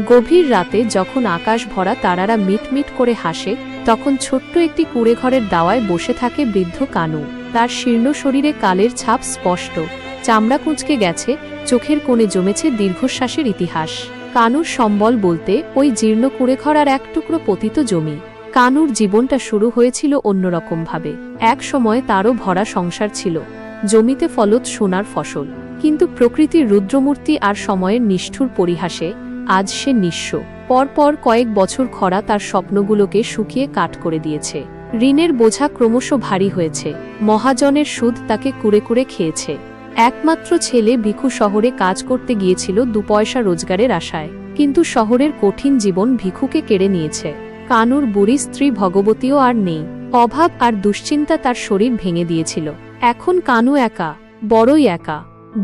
গভীর রাতে যখন আকাশ ভরা তারারা মিটমিট করে হাসে, তখন ছোট্ট একটি কুঁড়েঘরের দাওয়ায় বসে থাকে বৃদ্ধ কানু। তার শীর্ণ শরীরে কালের ছাপ স্পষ্ট, চামড়া কুঁচকে গেছে, চোখের কোণে জমেছে দীর্ঘশ্বাসের ইতিহাস। কানুর সম্বল বলতে ওই জীর্ণ কুঁড়েঘর আর এক টুকরো পতিত জমি। কানুর জীবনটা শুরু হয়েছিল অন্যরকমভাবে। এক সময় তারও ভরা সংসার ছিল, জমিতে ফলত সোনার ফসল। কিন্তু প্রকৃতির রুদ্রমূর্তি আর সময়ের নিষ্ঠুর পরিহাসে আজ সে নিঃস্ব। পরপর কয়েক বছর খরা তার স্বপ্নগুলোকে শুকিয়ে কাঠ করে দিয়েছে। ঋণের বোঝা ক্রমশ ভারী হয়েছে, মহাজনের সুদ তাকে কুরে কুরে খেয়েছে। একমাত্র ছেলে ভিখু শহরে কাজ করতে গিয়েছিল 2 পয়সা রোজগারের আশায়, কিন্তু শহরের কঠিন জীবন ভিখুকে কেড়ে নিয়েছে। কানুর বুড়ি স্ত্রী ভগবতীও আর নেই। অভাব আর দুশ্চিন্তা তার শরীর ভেঙে দিয়েছিল। এখন কানু একা, বড়ই একা।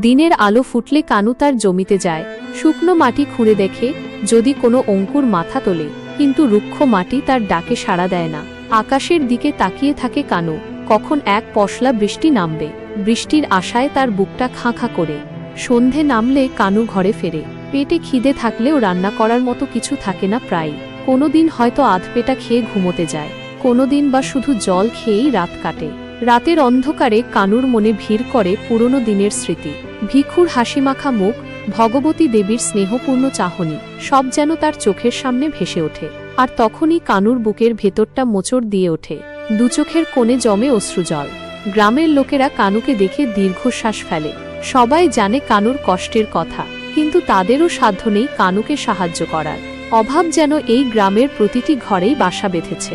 দিনের আলো ফুটলে কানু তার জমিতে যায়, শুকনো মাটি খুঁড়ে দেখে যদি কোনো অঙ্কুর মাথা তোলে, কিন্তু রুক্ষ মাটি তার ডাকে সাড়া দেয় না। আকাশের দিকে তাকিয়ে থাকে কানু, কখন এক পশলা বৃষ্টি নামবে। বৃষ্টির আশায় তার বুকটা খাঁ খাঁ করে। সন্ধে নামলে কানু ঘরে ফেরে। পেটে খিদে থাকলেও রান্না করার মতো কিছু থাকে না প্রায়। কোনোদিন হয়তো আধপেটা খেয়ে ঘুমোতে যায়, কোনোদিন বা শুধু জল খেয়েই রাত কাটে। রাতের অন্ধকারে কানুর মনে ভিড় করে পুরনো দিনের স্মৃতি। ভিখুর হাসিমাখা মুখ, ভগবতী দেবীর স্নেহপূর্ণ চাহনি, সব যেন তার চোখের সামনে ভেসে ওঠে। আর তখনই কানুর বুকের ভেতরটা মোচড় দিয়ে ওঠে, দুচোখের কোণে জমে অশ্রুজল। গ্রামের লোকেরা কানুকে দেখে দীর্ঘশ্বাস ফেলে। সবাই জানে কানুর কষ্টের কথা, কিন্তু তাদেরও সাধ্য নেই কানুকে সাহায্য করার। অভাব যেন এই গ্রামের প্রতিটি ঘরেই বাসা বেঁধেছে।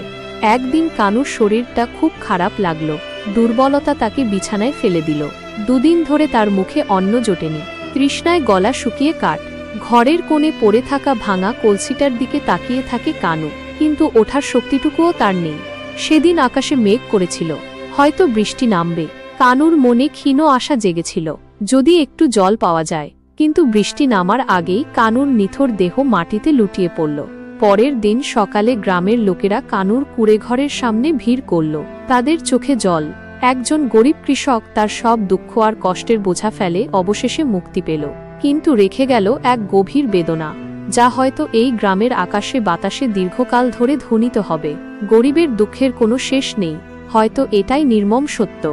একদিন কানুর শরীরটা খুব খারাপ লাগলো, দুর্বলতা তাকে বিছানায় ফেলে দিল। 2 দিন ধরে তার মুখে অন্ন জোটেনি, তৃষ্ণায় গলা শুকিয়ে কাঠ। ঘরের কোণে পড়ে থাকা ভাঙা কলসিটার দিকে তাকিয়ে থাকে কানু, কিন্তু ওঠার শক্তিটুকুও তার নেই। সেদিন আকাশে মেঘ করেছিল, হয়তো বৃষ্টি নামবে। কানুর মনে ক্ষীণ আশা জেগেছিল, যদি একটু জল পাওয়া যায়। কিন্তু বৃষ্টি নামার আগেই কানুর নিথর দেহ মাটিতে লুটিয়ে পড়ল। পরের দিন সকালে গ্রামের লোকেরা কানুর কুঁড়েঘরের সামনে ভিড় করল, তাদের চোখে জল। একজন গরিব কৃষক তার সব দুঃখ আর কষ্টের বোঝা ফেলে অবশেষে মুক্তি পেল, কিন্তু রেখে গেল এক গভীর বেদনা, যা হয়তো এই গ্রামের আকাশে বাতাসে দীর্ঘকাল ধরে ধ্বনিত হবে। গরিবের দুঃখের কোনো শেষ নেই, হয়তো এটাই নির্মম সত্য।